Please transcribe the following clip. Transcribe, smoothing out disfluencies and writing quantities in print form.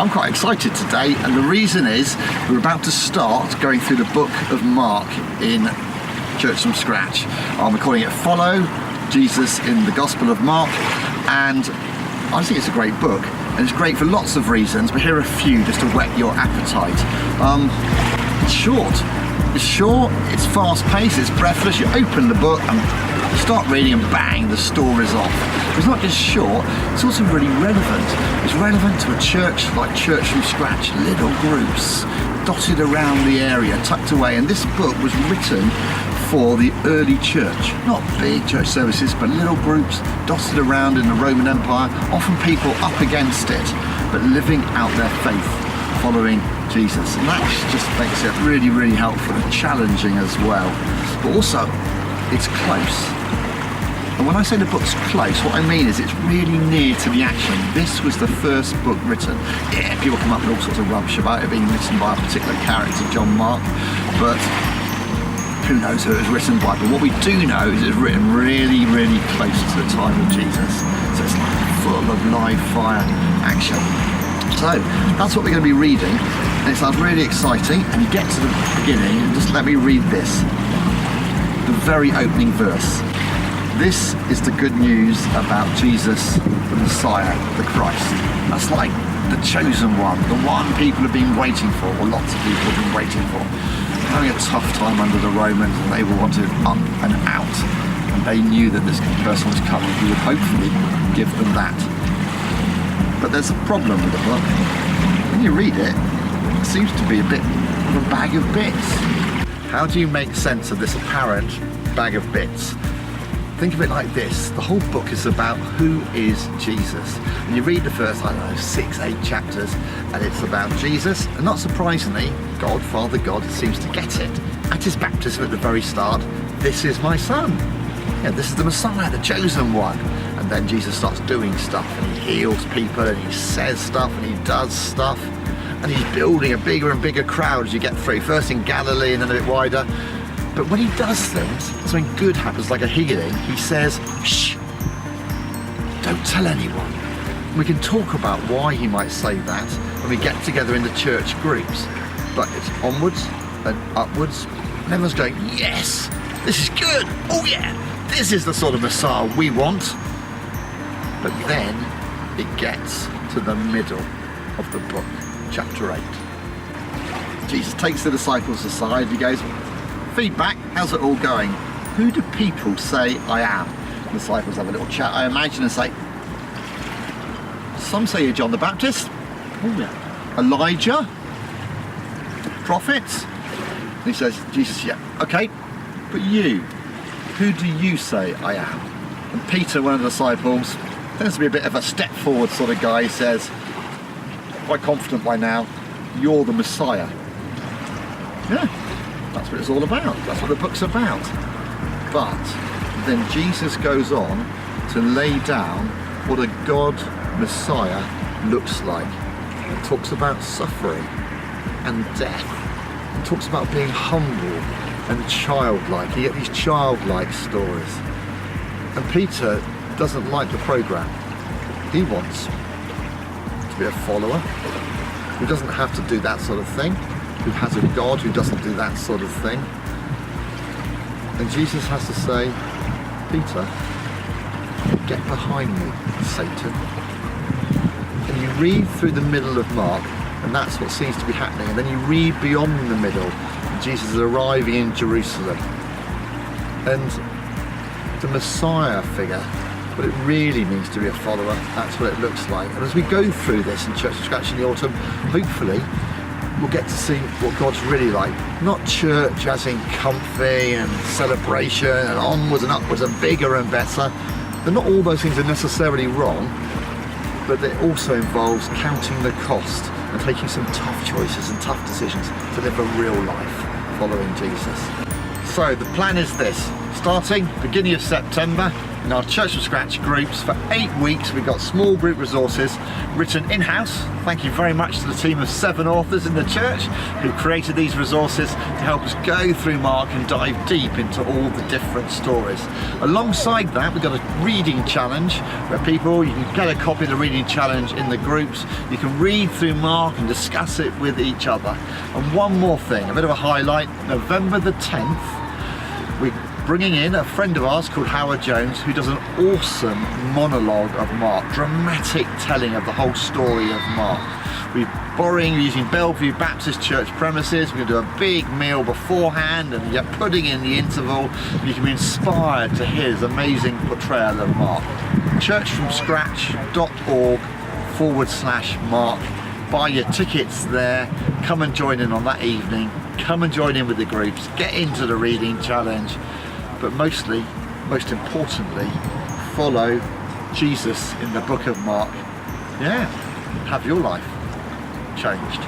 I'm quite excited today, and the reason is we're about to start going through the book of Mark in Church from Scratch. We're calling it Follow Jesus in the Gospel of Mark, and I think it's a great book, and it's great for lots of reasons, but here are a few just to whet your appetite. It's short, it's fast-paced, it's breathless. You open the book and you start reading and bang, the story's off. It's not just short, it's also really relevant. It's relevant to a church like Church from Scratch, little groups dotted around the area, tucked away, and this book was written for the early church. Not big church services, but little groups dotted around in the Roman Empire, often people up against it, but living out their faith, following Jesus. And that just makes it really, really helpful and challenging as well. But also, it's close. And when I say the book's close, what I mean is it's really near to the action. This was the first book written. Yeah, people come up with all sorts of rubbish about it being written by a particular character, John Mark, but who knows who it was written by. But what we do know is it's written really, really close to the time of Jesus. So it's like full of live fire action. So that's what we're going to be reading, and it sounds really exciting. And you get to the beginning, and just let me read this. The very opening verse. This is the good news about Jesus, the Messiah, the Christ. That's like the chosen one, the one people have been waiting for, or lots of people have been waiting for. Having a tough time under the Romans, and they wanted up and out. And they knew that this person was coming who would hopefully give them that. But there's a problem with the book. When you read it, it seems to be a bit of a bag of bits. How do you make sense of this apparent bag of bits? Think of it like this. The whole book is about who is Jesus. And you read the first, 6, 8 chapters, and it's about Jesus. And not surprisingly, God, Father God, seems to get it. At his baptism at the very start, this is my son. Yeah, this is the Messiah, the chosen one. And then Jesus starts doing stuff, and he heals people, and he says stuff, and he does stuff. And he's building a bigger and bigger crowd as you get through, first in Galilee and then a bit wider. But when he does things, something good happens, like a healing, he says, shh, don't tell anyone. And we can talk about why he might say that when we get together in the church groups. But it's onwards and upwards, and everyone's going, yes, this is good, oh yeah, this is the sort of Messiah we want. But then it gets to the middle of the book, chapter 8. Jesus takes the disciples aside, he goes, feedback, how's it all going? Who do people say I am? The disciples have a little chat, I imagine, and say, some say you're John the Baptist, oh yeah, Elijah, prophets. And he says, Jesus, yeah, okay, but you, who do you say I am? And Peter, one of the disciples, tends to be a bit of a step forward sort of guy, he says, quite confident by now, you're the Messiah. Yeah. That's what it's all about. That's what the book's about. But then Jesus goes on to lay down what a God Messiah looks like. He talks about suffering and death. He talks about being humble and childlike. You get these childlike stories. And Peter doesn't like the programme. He wants to be a follower who doesn't have to do that sort of thing, who has a God who doesn't do that sort of thing. And Jesus has to say, Peter, get behind me, Satan. And you read through the middle of Mark, and that's what seems to be happening. And then you read beyond the middle, and Jesus is arriving in Jerusalem. And the Messiah figure, what it really means to be a follower, that's what it looks like. And as we go through this in Church from Scratch in the autumn, hopefully we'll get to see what God's really like. Not church as in comfy and celebration and onwards and upwards and bigger and better. But not all those things are necessarily wrong, but it also involves counting the cost and taking some tough choices and tough decisions to live a real life following Jesus. So the plan is this, starting beginning of September, in our Church from Scratch groups for 8 weeks. We've got small group resources written in-house. Thank you very much to the team of 7 authors in the church who created these resources to help us go through Mark and dive deep into all the different stories. Alongside that, we've got a reading challenge where you can get a copy of the reading challenge in the groups. You can read through Mark and discuss it with each other. And one more thing, a bit of a highlight, November the 10th, we're bringing in a friend of ours called Howard Jones, who does an awesome monologue of Mark, dramatic telling of the whole story of Mark. We're using Bellevue Baptist Church premises. We're going to do a big meal beforehand and yet pudding in the interval. You can be inspired to hear his amazing portrayal of Mark. churchfromscratch.org/Mark. Buy your tickets there, come and join in on that evening, come and join in with the groups, get into the reading challenge, but most importantly, follow Jesus in the book of Mark. Yeah, have your life changed.